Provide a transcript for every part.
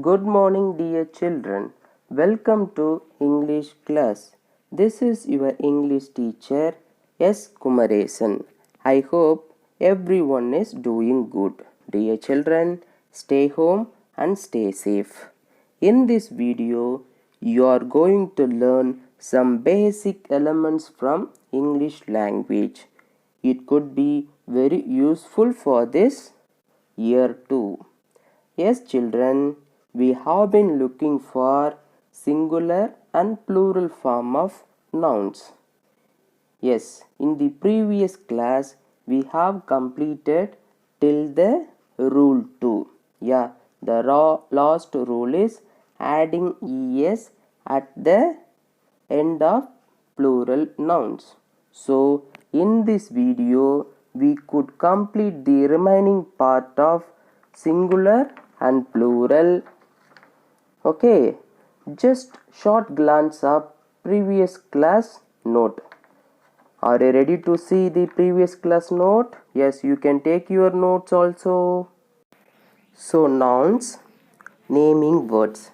Good morning, dear children. Welcome to English class. This is your English teacher, S. Kumaresan. I hope everyone is doing good. Dear children, stay home and stay safe. In this video, you are going to learn some basic elements from English language. It could be very useful for this year too. Yes, children, we have been looking for singular and plural form of nouns. Yes, in the previous class, we have completed till the rule 2. Yeah, the last rule is adding es at the end of plural nouns. So, in this video, we could complete the remaining part of singular and plural. Okay, just short glance of previous class note. Are you ready to see the previous class note? Yes, you can take your notes also. So, nouns, naming words.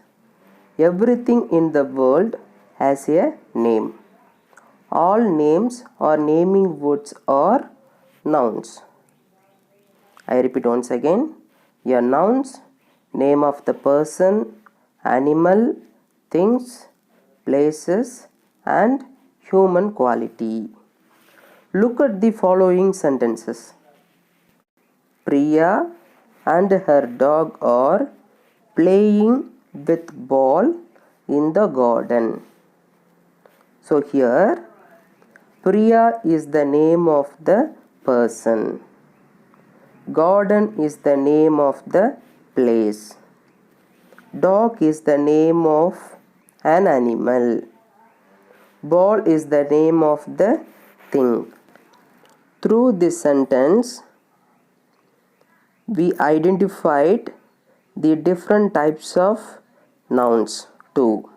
Everything in the world has a name. All names or naming words are nouns. I repeat once again. A nouns, name of the person, animal, things, places, and human quality. Look at the following sentences. Priya and her dog are playing with ball in the garden. So here, Priya is the name of the person. Garden is the name of the place. Dog is the name of an animal. Ball is the name of the thing. Through this sentence, we identified the different types of nouns too.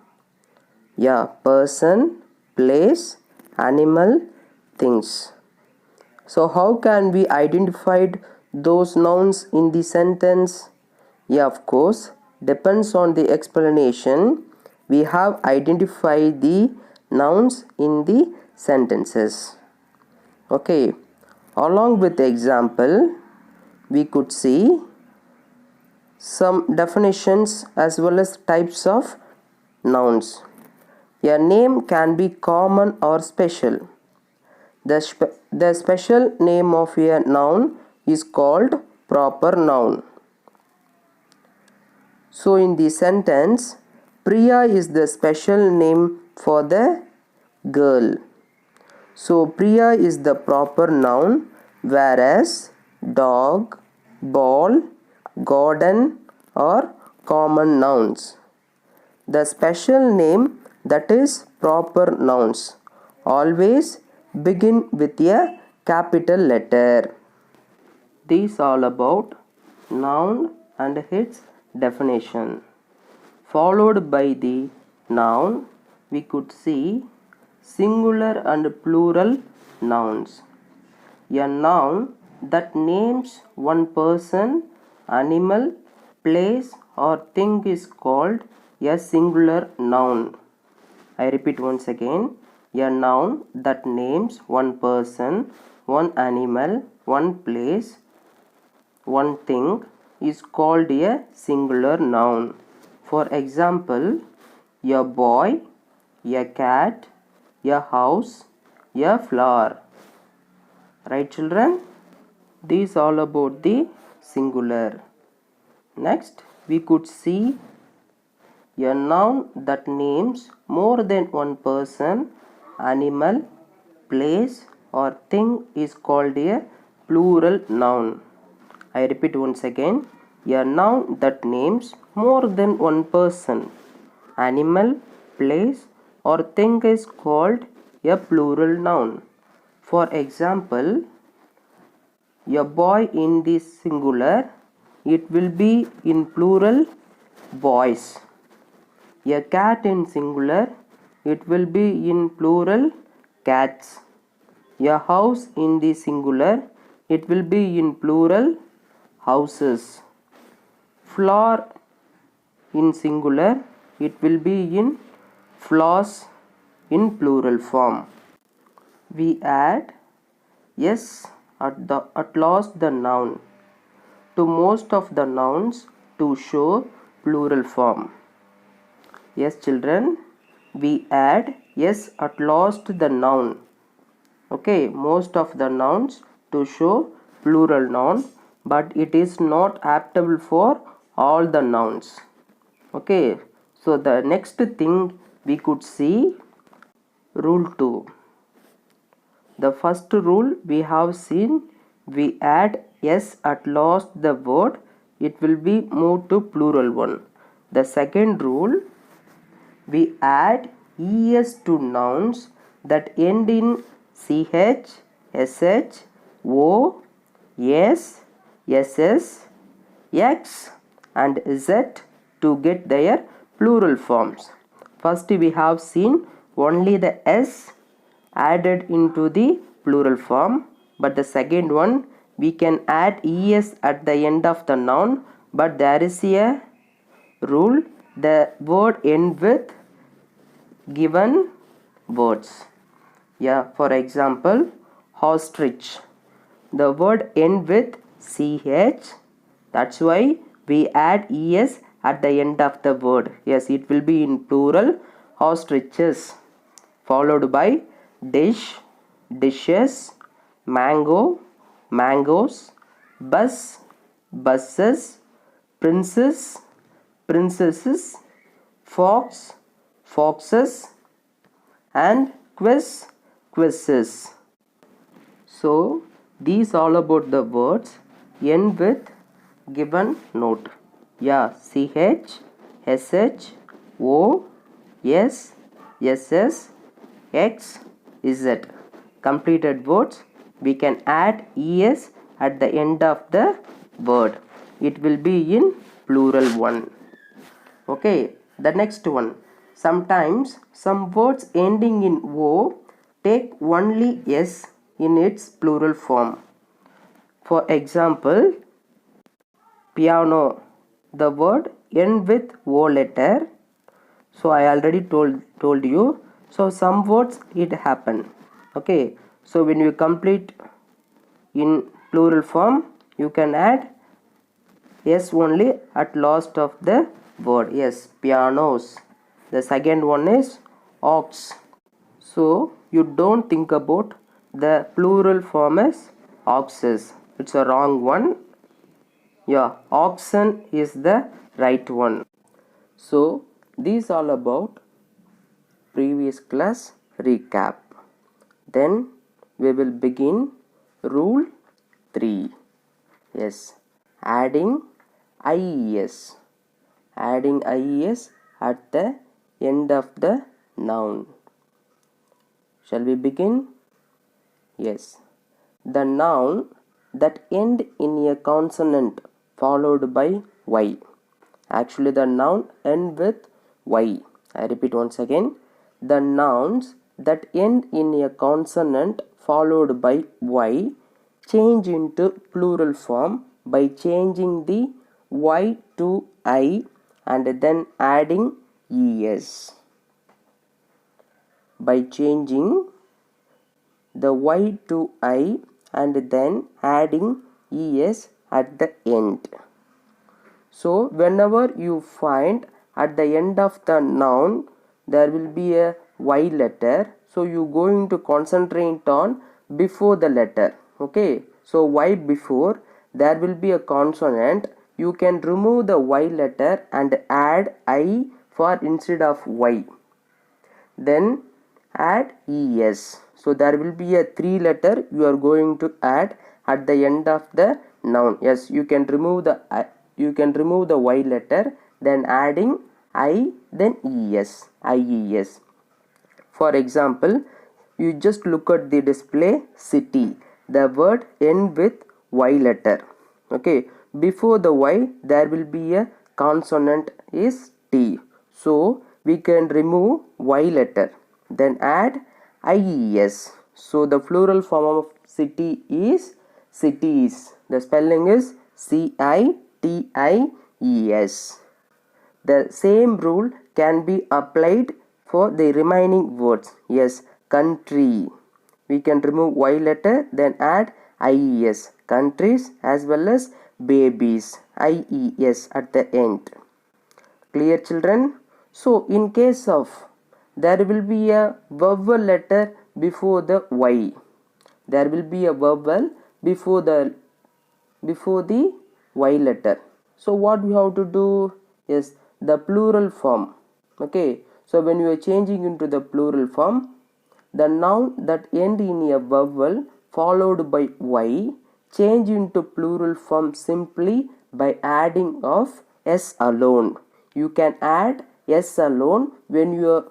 Yeah, person, place, animal, things. So how can we identify those nouns in the sentence? Yeah, of course, depends on the explanation. We have identified the nouns in the sentences. Okay, along with the example, we could see some definitions as well as types of nouns. A name can be common or special. The special name of a noun is called proper noun. So in the sentence, Priya is the special name for the girl. So Priya is the proper noun, whereas dog, ball, garden are common nouns. The special name, that is proper nouns, always begin with a capital letter. These all about noun and its definition. Followed by the noun, we could see singular and plural nouns. A noun that names one person, animal, place or thing is called a singular noun. I repeat once again. A noun that names one person, one animal, one place, one thing is called a singular noun. For example, a boy, a cat, a house, a flower. Right, children? These all about the singular. Next, we could see a noun that names more than one person, animal, place or thing is called a plural noun. I repeat once again. A noun that names more than one person, animal, place or thing is called a plural noun. For example, a boy in the singular, it will be in plural boys. A cat in singular, it will be in plural cats. A house in the singular, it will be in plural houses. Flower in singular, it will be in flowers in plural form. We add s at last the noun to most of the nouns to show plural form. Yes, children, we add s at last the noun. Okay, most of the nouns to show plural noun, but it is not applicable for all the nouns. Okay, so the next thing we could see, rule 2. The first rule we have seen, we add s at last the word, it will be moved to plural one. The second rule, we add es to nouns that end in ch, sh, o, s, ss, x and z to get their plural forms. First we have seen only the s added into the plural form, but the second one we can add es at the end of the noun, but there is a rule, the word end with given words. Yeah, for example, ostrich, the word end with ch, that's why we add es at the end of the word. Yes, it will be in plural, ostriches, followed by dish, dishes, mango, mangoes, bus, buses, princess, princesses, fox, foxes and quiz, quizzes. So these all about the words end with given note. Yeah, ch, sh, o, s, ss, x, z. Completed words, we can add es at the end of the word. It will be in plural one. Okay, the next one. Sometimes some words ending in o take only s in its plural form. For example, piano, the word end with o letter. So I already told you. So some words it happen. Okay, so when you complete in plural form, you can add s only at last of the word. Yes, pianos. The second one is ox. So you don't think about the plural form as oxes. It's a wrong one. Yeah, oxen is the right one. So these all about previous class recap. Then we will begin rule 3. Yes, adding ies. Adding ies at the end of the noun. Shall we begin? Yes. The noun that end in a consonant followed by y. Actually the noun end with y. I repeat once again. The nouns that end in a consonant followed by y change into plural form by changing the y to I and then adding es. By changing the y to I and then adding es at the end. So whenever you find at the end of the noun there will be a y letter, so you going to concentrate on before the letter. Okay, so y before there will be a consonant, you can remove the y letter and add I for instead of y, then add es. So there will be a 3 letter you are going to add at the end of the noun. Yes, you can remove the y letter, then adding I, then es, ies. For example, you just look at the display city. The word end with y letter. Okay, before the y there will be a consonant is t. So we can remove y letter, then add ies. So the plural form of city is cities. The spelling is cities. The same rule can be applied for the remaining words. Yes, country. We can remove Y letter, then add IES. Countries as well as babies. IES at the end. Clear, children? So, in case of, there will be a vowel letter before the Y. There will be a vowel before the Y letter. So what we have to do is the plural form. Okay, so when you are changing into the plural form, the noun that end in a vowel followed by Y change into plural form simply by adding of S alone. You can add S alone when you are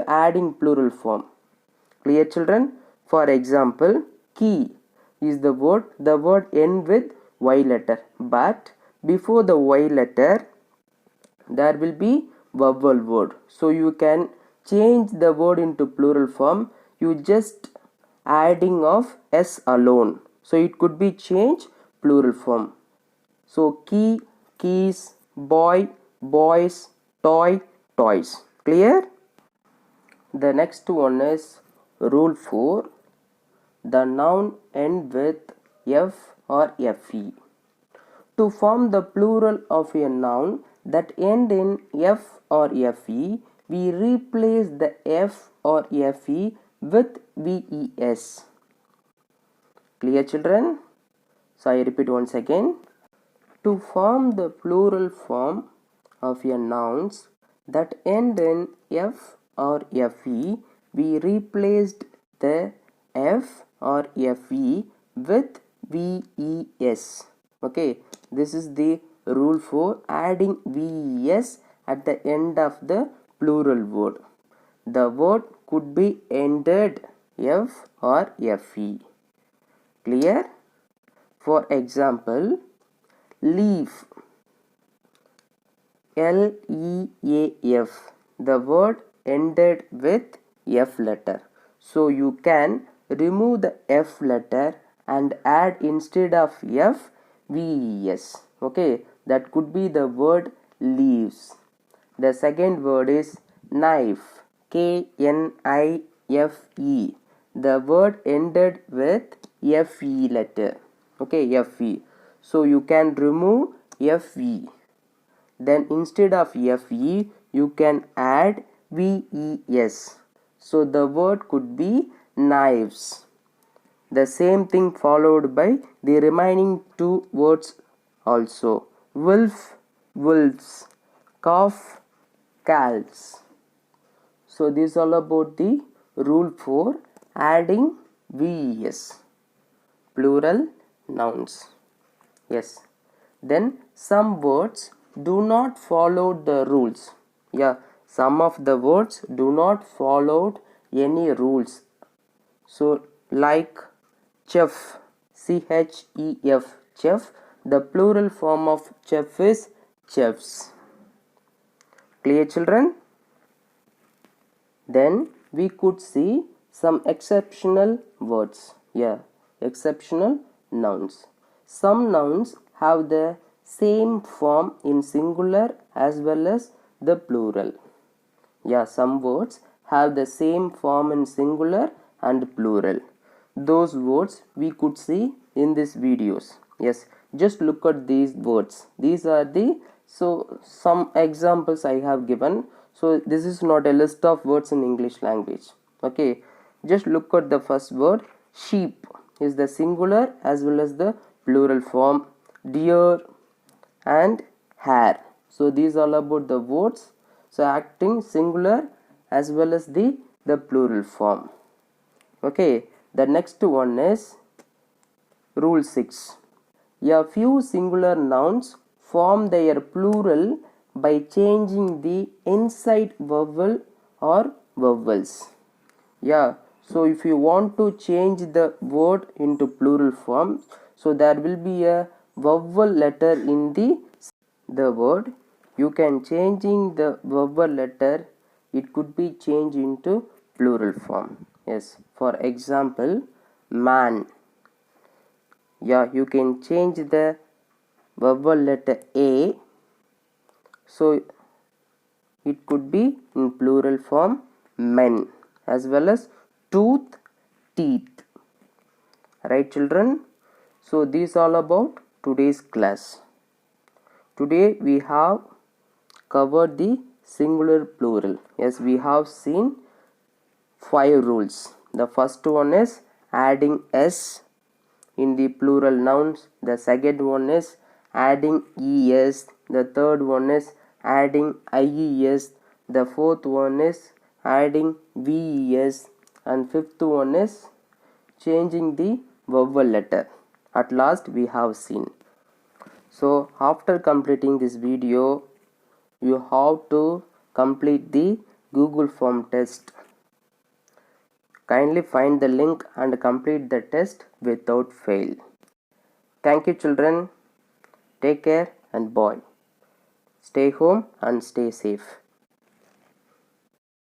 adding plural form. Clear, children? For example, key is the word end with Y letter, but before the Y letter there will be vowel word. So you can change the word into plural form. You just adding of S alone. So it could be changed plural form. So key, keys, boy, boys, toy, toys. Clear? The next one is rule 4. The noun end with F or FE. To form the plural of a noun that end in F or FE, we replace the F or FE with VES. Clear, children? So I repeat once again. To form the plural form of a nouns that end in F or FE, we replaced the F or FE with VES. Okay, this is the rule for adding VES at the end of the plural word. The word could be ended F or FE. Clear? For example, leaf, LEAF. The word ended with F letter. So you can remove the F letter and add instead of F VES. Okay, that could be the word leaves. The second word is knife, KNIFE. The word ended with FE letter. Okay, FE. So you can remove FE. Then instead of FE, you can add VES. So the word could be knives. The same thing followed by the remaining two words also. Wolf, wolves. Calf, calves. So this is all about the rule for adding VES. Plural nouns. Yes. Then some words do not follow the rules. Yeah, some of the words do not follow any rules. So like chef, CHEF, chef. The plural form of chef is chefs. Clear, children? Then we could see some exceptional words. Yeah, exceptional nouns. Some nouns have the same form in singular as well as the plural. Yeah, some words have the same form in singular and plural. Those words we could see in these videos. Yes, just look at these words. These are the some examples I have given. So this is not a list of words in English language. Okay, just look at the first word. Sheep is the singular as well as the plural form. Deer and hare. So these are all about the words. So acting singular as well as the plural form. Okay, the next one is rule 6. A few singular nouns form their plural by changing the inside vowel or vowels. Yeah, so if you want to change the word into plural form, so there will be a vowel letter in the word. You can changing the vowel letter, it could be changed into plural form. Yes, for example, man. Yeah, you can change the vowel letter A, So it could be in plural form men, as well as tooth, teeth. Right children? So this all about today's class. Today we have covered the singular plural. Yes, we have seen 5 rules. The first one is adding s in the plural nouns. The second one is adding es. The third one is adding ies. The fourth one is adding ves. And fifth one is changing the vowel letter. At last we have seen. So after completing this video, you have to complete the Google form test. Kindly find the link and complete the test without fail. Thank you children. Take care and bye. Stay home and stay safe.